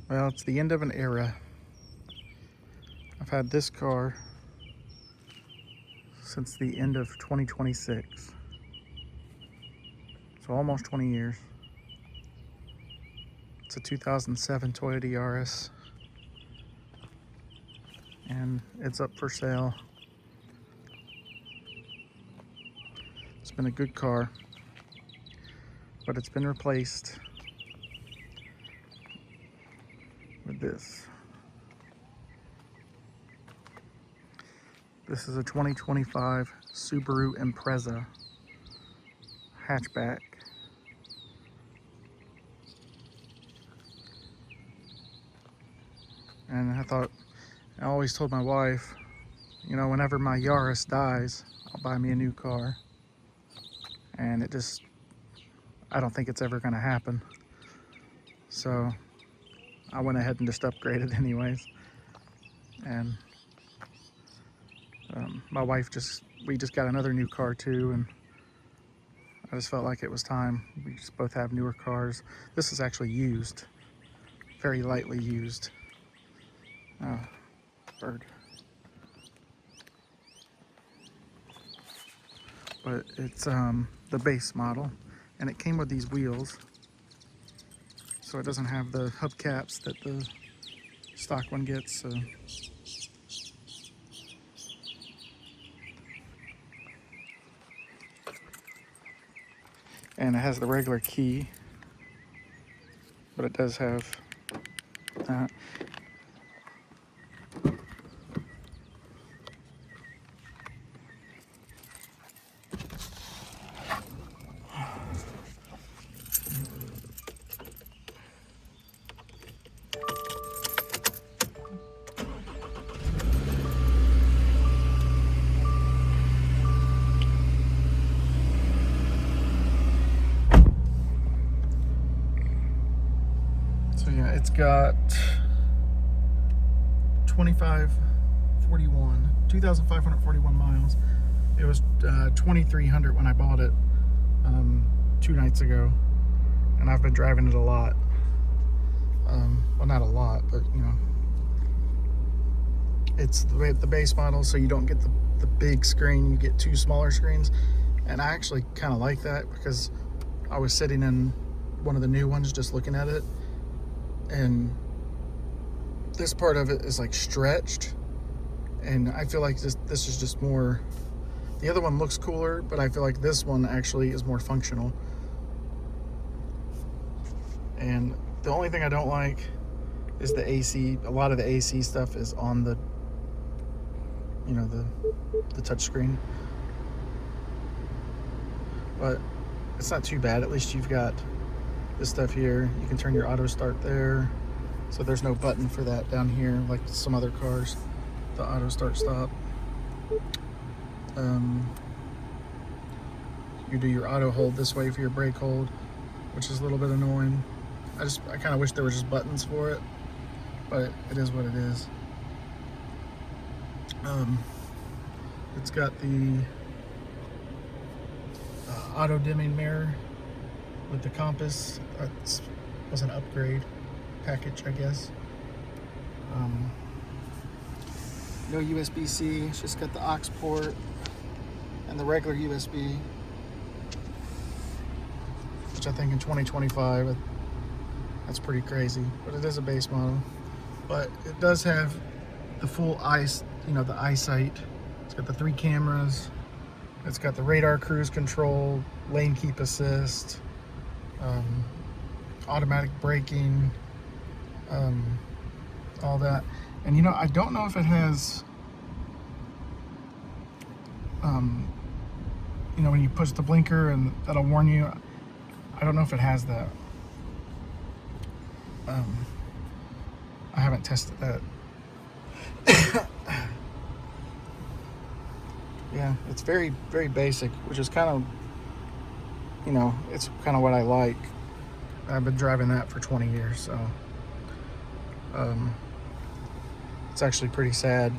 Well, it's the end of an era. I've had this car since the end of 2026. So almost 20 years. It's a 2007 Toyota Yaris. And it's up for sale. It's been a good car, but it's been replaced with this. This is a 2025 Subaru Impreza hatchback. And I always told my wife, you know, whenever my Yaris dies, I'll buy me a new car. And I don't think it's ever gonna happen. So I went ahead and just upgraded anyways. And my wife we just got another new car too, and I just felt like it was time. We just both have newer cars. This is actually used, very lightly used. Oh, bird. But it's the base model, and it came with these wheels, so it doesn't have the hubcaps that the stock one gets. So and it has the regular key, but it does have that. So yeah, it's got 2,541 miles. It was 2,300 when I bought it 2 nights ago, and I've been driving it a lot. Well, not a lot, but you know, it's the base model, so you don't get the big screen. You get 2 smaller screens, and I actually kind of like that because I was sitting in one of the new ones just looking at it, and this part of it is like stretched, and I feel like this is just more. The other one looks cooler, but I feel like this one actually is more functional. And the only thing I don't like is the AC. A lot of the AC stuff is on the, you know, the touch screen. But it's not too bad. At least you've got this stuff here. You can turn your auto start there. So there's no button for that down here like some other cars. The auto start stop. You do your auto hold this way for your brake hold, which is a little bit annoying. I kind of wish there were just buttons for it, but it is what it is. It's got the auto dimming mirror with the compass. That was an upgrade package, I guess. No USB-C, it's just got the aux port and the regular USB, which I think in 2025, that's pretty crazy, but it is a base model. But it does have the full the eyesight. It's got the 3 cameras. It's got the radar cruise control, lane keep assist, automatic braking, all that. And you know, I don't know if it has, you know, when you push the blinker and that'll warn you. I don't know if it has that. I haven't tested that. Yeah, it's very, very basic, which is kind of, you know, it's kind of what I like. I've been driving that for 20 years, so it's actually pretty sad.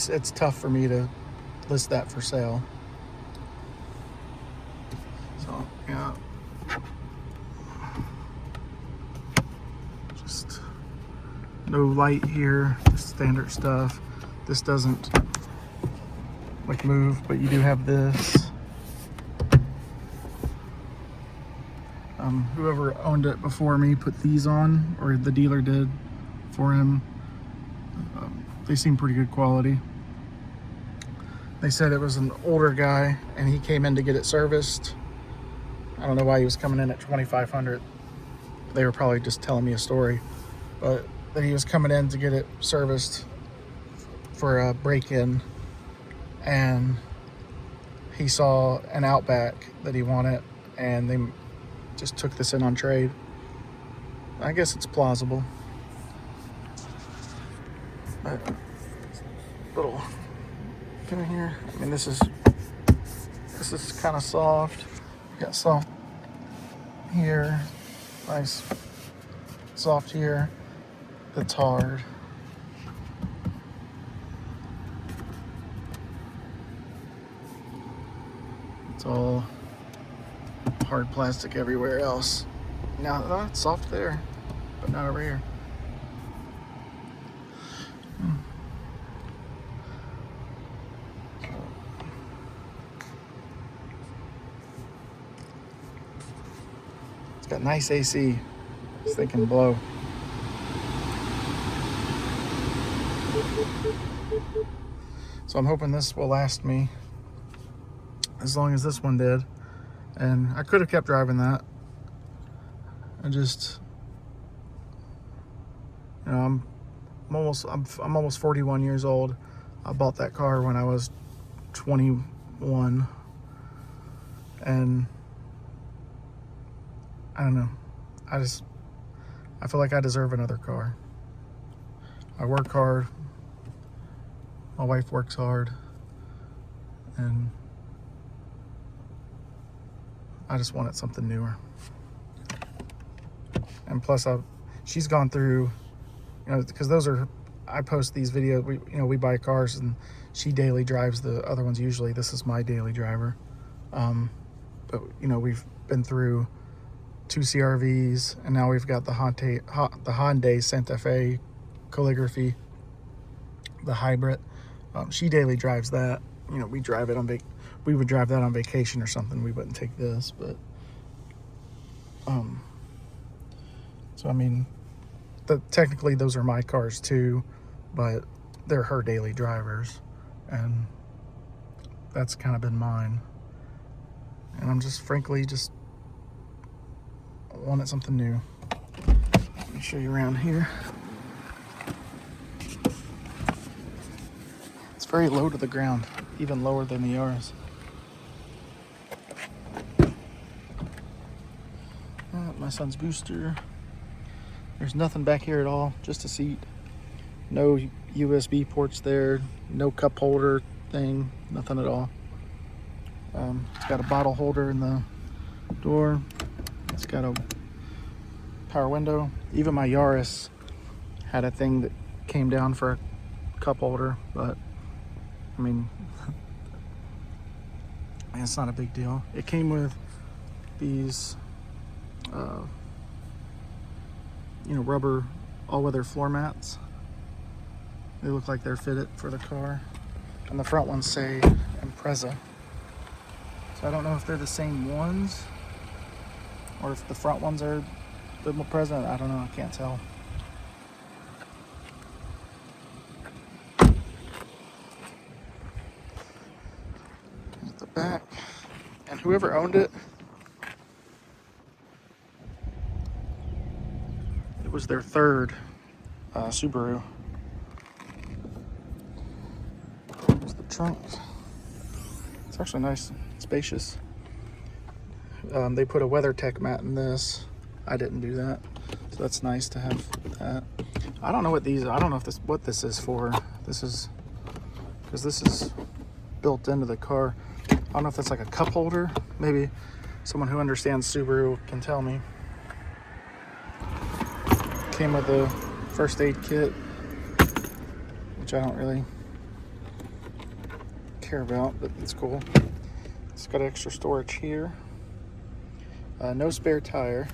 It's tough for me to list that for sale. So yeah. No light here, just standard stuff. This doesn't like move, but you do have this. Whoever owned it before me put these on, or the dealer did for him. They seem pretty good quality. They said it was an older guy and he came in to get it serviced. I don't know why he was coming in at $2,500. They were probably just telling me a story, but that he was coming in to get it serviced for a break-in, and he saw an Outback that he wanted, and they just took this in on trade. I guess it's plausible. But little in here. I mean, this is kind of soft. Got soft here, nice soft here. It's hard. It's all hard plastic everywhere else. Now it's soft there, but not over here. It's got nice AC. This thing can blow. So I'm hoping this will last me as long as this one did. And I could have kept driving that. I'm almost 41 years old. I bought that car when I was 21, and I don't know. I feel like I deserve another car. I work hard. My wife works hard, and I just wanted something newer. And plus, she's gone through, because I post these videos. We buy cars, and she daily drives the other ones. Usually, this is my daily driver. But we've been through 2 CRVs, and now we've got the Hyundai Santa Fe Calligraphy, the hybrid. She daily drives that. We drive it on we would drive that on vacation or something. We wouldn't take this, but so I mean, technically those are my cars too, but they're her daily drivers, and that's kind of been mine. And I'm frankly wanted something new. Let me show you around here. It's very low to the ground, even lower than the Yaris. My son's booster. There's nothing back here at all, just a seat. No USB ports there, no cup holder thing, nothing at all. It's got a bottle holder in the door. It's got a power window. Even my Yaris had a thing that came down for a cup holder, but I mean, it's not a big deal. It came with these rubber all-weather floor mats. They look like they're fitted for the car, and the front ones say Impreza. So I don't know if they're the same ones, or if the front ones are the Impreza. I don't know. I can't tell. At the back, and whoever owned it, it was their third Subaru. There's the trunk. It's actually nice, spacious. They put a WeatherTech mat in this. I didn't do that, so that's nice to have that. I don't know what what this is for. Because this is built into the car. I don't know if that's like a cup holder. Maybe someone who understands Subaru can tell me. Came with a first aid kit, which I don't really care about, but it's cool. It's got extra storage here. No spare tire.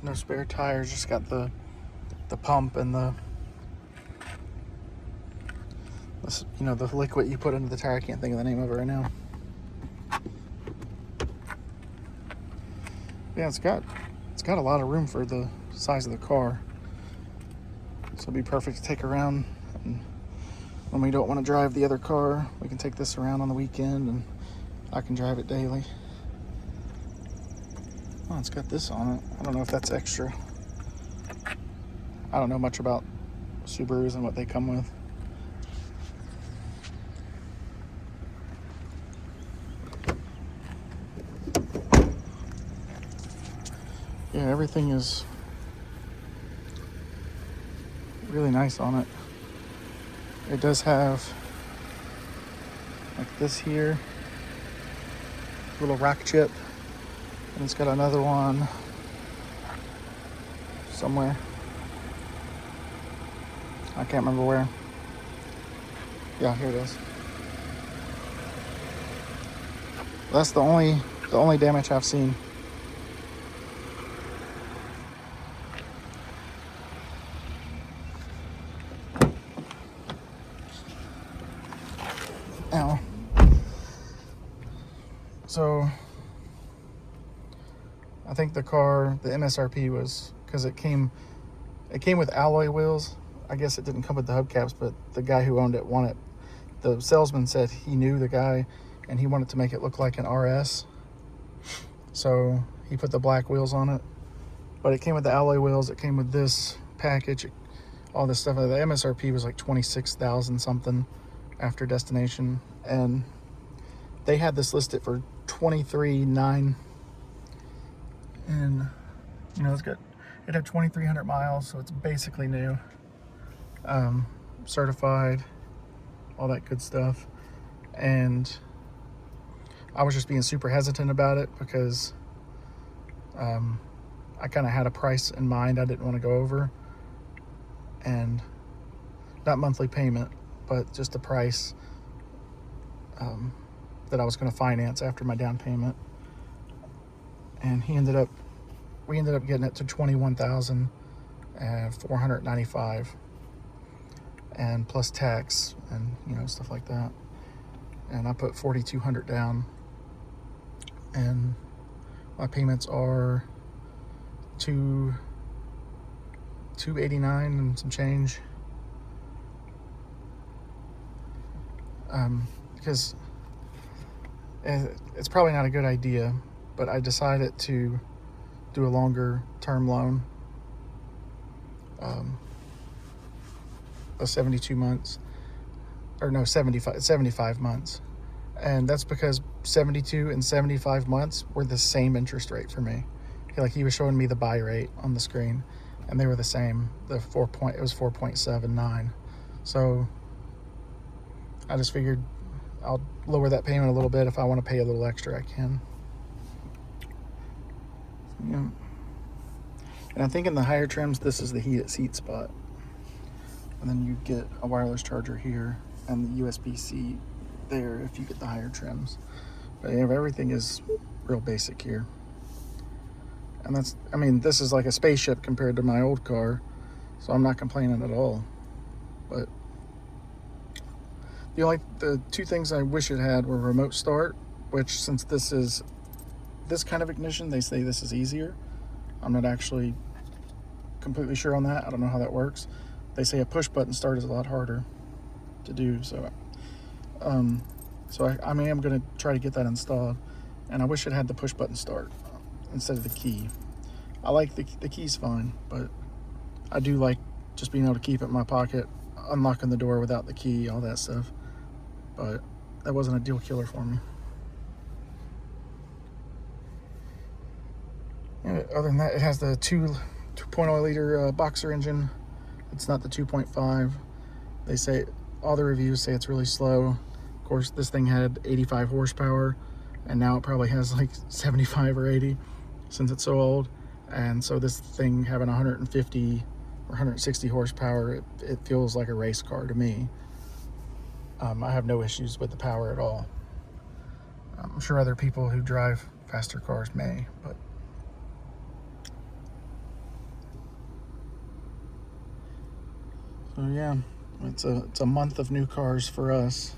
No spare tires, just got the pump and the liquid you put into the tire. I can't think of the name of it right now. Yeah, it's got a lot of room for the size of the car. So it'd be perfect to take around, and when we don't want to drive the other car, we can take this around on the weekend and I can drive it daily. Oh, it's got this on it. I don't know if that's extra. I don't know much about Subarus and what they come with. Yeah, everything is really nice on it. It does have like this here, little rock chip, and it's got another one somewhere. I can't remember where. Yeah, here it is. That's the only damage I've seen. Now, so I think the MSRP was, because it came with alloy wheels. I guess it didn't come with the hubcaps, but the guy who owned it wanted. The salesman said he knew the guy, and he wanted to make it look like an RS. So he put the black wheels on it, but it came with the alloy wheels. It came with this package, all this stuff. The MSRP was like 26,000 something after destination, and they had this listed for 23,900, and it had 2,300 miles, so it's basically new, certified, all that good stuff. And I was just being super hesitant about it because I kind of had a price in mind I didn't want to go over, and not monthly payment, but just the price that I was going to finance after my down payment. And we ended up getting it to $21,495, and plus tax and stuff like that. And I put $4,200 down, and my payments are $289 and some change. Because it's probably not a good idea, but I decided to do a longer term loan, of 72 months, or no, 75 months. And that's because 72 and 75 months were the same interest rate for me. He was showing me the buy rate on the screen, and they were the same. It was 4.79. So I just figured I'll lower that payment a little bit. If I want to pay a little extra, I can. Yeah. And I think in the higher trims, this is the heated seat spot. And then you get a wireless charger here and the USB-C there if you get the higher trims. But everything is real basic here. And this is like a spaceship compared to my old car, so I'm not complaining at all. But the two things I wish it had were remote start, which, since this is this kind of ignition, they say this is easier. I'm not actually completely sure on that. I don't know how that works. They say a push button start is a lot harder to do. So I am going to try to get that installed, and I wish it had the push button start instead of the key. I like the key's fine, but I do like just being able to keep it in my pocket, unlocking the door without the key, all that stuff. But that wasn't a deal killer for me. And other than that, it has the 2.0 liter boxer engine. It's not the 2.5. They say, all the reviews say it's really slow. Of course, this thing had 85 horsepower, and now it probably has like 75 or 80 since it's so old. And so this thing having 150 or 160 horsepower, it feels like a race car to me. I have no issues with the power at all. I'm sure other people who drive faster cars may, but So yeah, it's a month of new cars for us.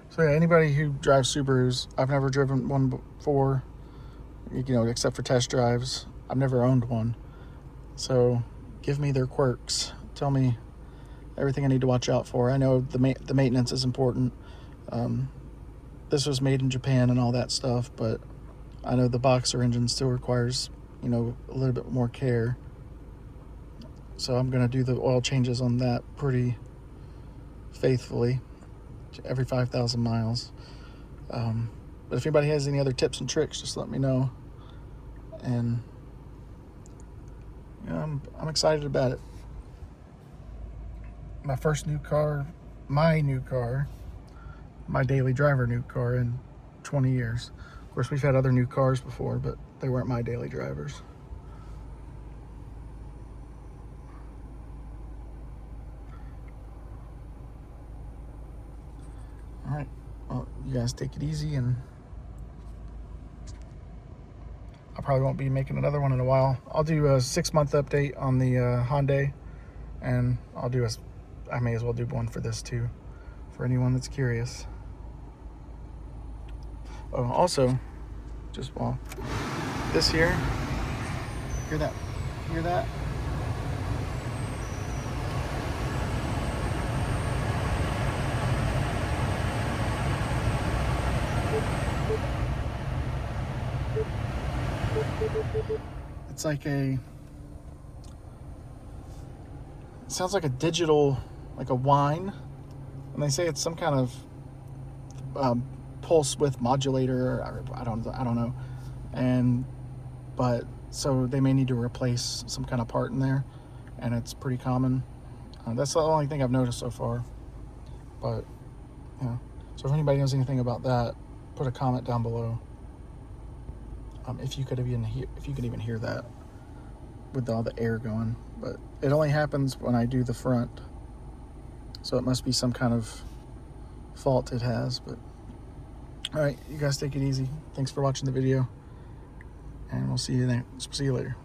So yeah, anybody who drives Subarus, I've never driven one before, except for test drives. I've never owned one. So give me their quirks. Tell me everything I need to watch out for. I know the maintenance is important. This was made in Japan and all that stuff, but I know the boxer engine still requires, a little bit more care. So I'm going to do the oil changes on that pretty faithfully every 5,000 miles. But if anybody has any other tips and tricks, just let me know. And I'm excited about it. My first new car, my daily driver new car in 20 years. Of course, we've had other new cars before, but they weren't my daily drivers. All right, well, you guys take it easy, and I probably won't be making another one in a while. I'll do a 6-month update on the Hyundai, and I may as well do one for this too, for anyone that's curious. Oh, also, just this here, hear that? Hear that? It's like it sounds like a digital, like a whine, and they say it's some kind of pulse width modulator. I don't know, but so they may need to replace some kind of part in there, and it's pretty common. That's the only thing I've noticed so far. But yeah, so if anybody knows anything about that, put a comment down below. If you could even hear that with all the air going, but it only happens when I do the front, so it must be some kind of fault it has. But all right, you guys take it easy. Thanks for watching the video, and we'll see you later.